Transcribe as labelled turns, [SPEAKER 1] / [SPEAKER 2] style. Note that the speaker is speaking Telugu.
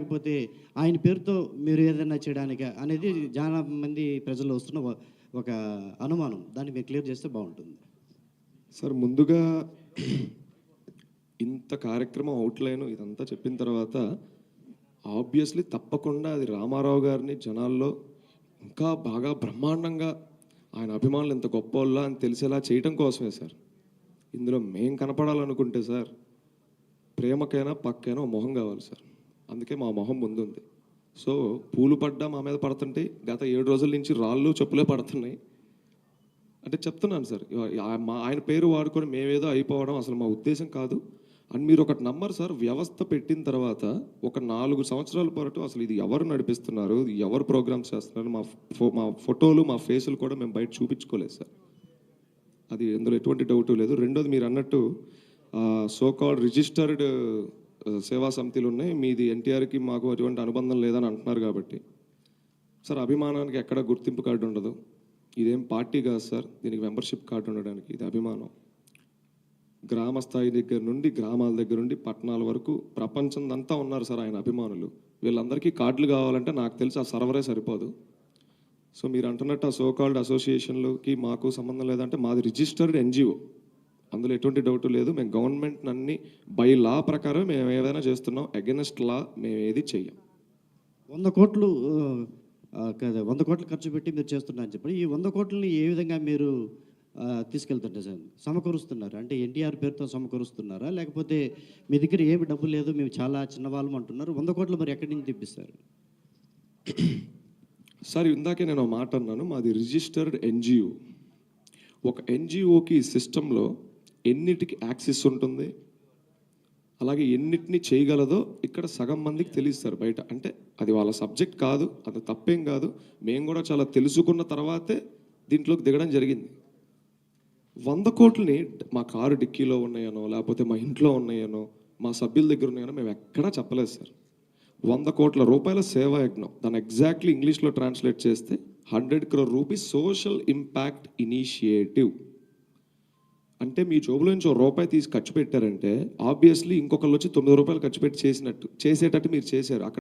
[SPEAKER 1] లేకపోతే ఆయన పేరుతో మీరు ఏదైనా చేయడానికా అనేది చాలా మంది ప్రజల్లో వస్తున్న ఒక అనుమానం. దాన్ని మీరు క్లియర్ చేస్తే బాగుంటుంది.
[SPEAKER 2] సార్ ముందుగా ఇంత కార్యక్రమం అవుట్లైన్ ఇదంతా చెప్పిన తర్వాత ఆబ్వియస్లీ తప్పకుండా అది రామారావు గారిని జనాల్లో ఇంకా బాగా బ్రహ్మాండంగా ఆయన అభిమానులు ఎంత గొప్పవాళ్ళ అని తెలిసేలా చేయటం కోసమే సార్. ఇందులో మేం కనపడాలనుకుంటే సార్ ప్రేమకైనా పక్కైనా మొహం కావాలి సార్. అందుకే మా మొహం ముందుంది. సో పూలు పడ్డా మా మీద పడుతుంటే గత 7 రోజుల నుంచి రాళ్ళు చెప్పులే పడుతున్నాయి అంటే చెప్తున్నాను సార్. ఆయన పేరు వాడుకొని మేమేదో అయిపోవడం అసలు మా ఉద్దేశం కాదు. అండ్ మీరు ఒకటి నమ్మరు సార్, వ్యవస్థ పెట్టిన తర్వాత ఒక 4 సంవత్సరాల పాటు అసలు ఇది ఎవరు నడిపిస్తున్నారు, ఎవరు ప్రోగ్రామ్స్ చేస్తున్నారు, మా ఫోటోలు మా ఫేసులు కూడా మేము బయట చూపించుకోలేదు సార్. అది ఇందులో ఎటువంటి డౌట్ లేదు. రెండోది మీరు అన్నట్టు సో కాల్డ్ రిజిస్టర్డ్ సేవా సమితిలు ఉన్నాయి, మీది ఎన్టీఆర్కి మాకు అటువంటి అనుబంధం లేదని అంటున్నారు కాబట్టి సార్ అభిమానానికి ఎక్కడ గుర్తింపు కార్డు ఉండదు. ఇదేం పార్టీ కాదు సార్, దీనికి మెంబర్షిప్ కార్డు ఉండడానికి. ఇది అభిమానం. గ్రామ స్థాయి దగ్గర నుండి గ్రామాల దగ్గర నుండి పట్టణాల వరకు ప్రపంచందంతా ఉన్నారు సార్ ఆయన అభిమానులు. వీళ్ళందరికీ కార్డులు కావాలంటే నాకు తెలిసి ఆ సర్వరే సరిపోదు. సో మీరు అంటున్నట్టు ఆ సోకాల్డ్ అసోసియేషన్లకి మాకు సంబంధం లేదంటే మాది రిజిస్టర్డ్ ఎన్జిఓ, అందులో ఎటువంటి డౌట్ లేదు. మేము గవర్నమెంట్ అన్ని బై లా ప్రకారం మేము ఏదైనా చేస్తున్నాం, అగెన్స్ట్ లా మేము ఏది చెయ్యం.
[SPEAKER 1] 100 కోట్లు 100 కోట్లు ఖర్చు పెట్టి మీరు చేస్తున్నారని చెప్పి ఈ 100 కోట్లని ఏ విధంగా మీరు తీసుకెళ్తుంటే సార్ సమకూరుస్తున్నారు? అంటే ఎన్టీఆర్ పేరుతో సమకూరుస్తున్నారా, లేకపోతే మీ దగ్గర ఏమి డబ్బు లేదు మేము చాలా చిన్నవాళ్ళం అంటున్నారు, 100 కోట్లు మరి ఎక్కడి నుంచి తెప్పిస్తారు?
[SPEAKER 2] సార్ ఇందాకే నేను మాట అన్నాను, మాది రిజిస్టర్డ్ ఎన్జిఓ. ఒక ఎన్జిఓకి సిస్టంలో ఎన్నిటికి యాక్సెస్ ఉంటుంది, అలాగే ఎన్నిటిని చేయగలదో ఇక్కడ సగం మందికి తెలియస్తారు బయట. అంటే అది వాళ్ళ సబ్జెక్ట్ కాదు, అది తప్పేం కాదు. మేము కూడా చాలా తెలుసుకున్న తర్వాతే దీంట్లోకి దిగడం జరిగింది. 100 కోట్లని మా కారు డిక్కీలో ఉన్నాయనో లేకపోతే మా ఇంట్లో ఉన్నాయనో మా సభ్యుల దగ్గర ఉన్నాయనో మేము ఎక్కడా చెప్పలేదు సార్. 100 కోట్ల రూపాయల సేవా యజ్ఞం, దాన్ని ఎగ్జాక్ట్లీ ఇంగ్లీష్లో ట్రాన్స్లేట్ చేస్తే 100 crore rupees social impact initiative. అంటే మీ జోబులో నుంచి రూపాయి తీసి ఖర్చు పెట్టారంటే ఆబ్వియస్లీ ఇంకొకళ్ళు వచ్చి 9 రూపాయలు ఖర్చు పెట్టి చేసేటట్టు మీరు చేశారు. అక్కడ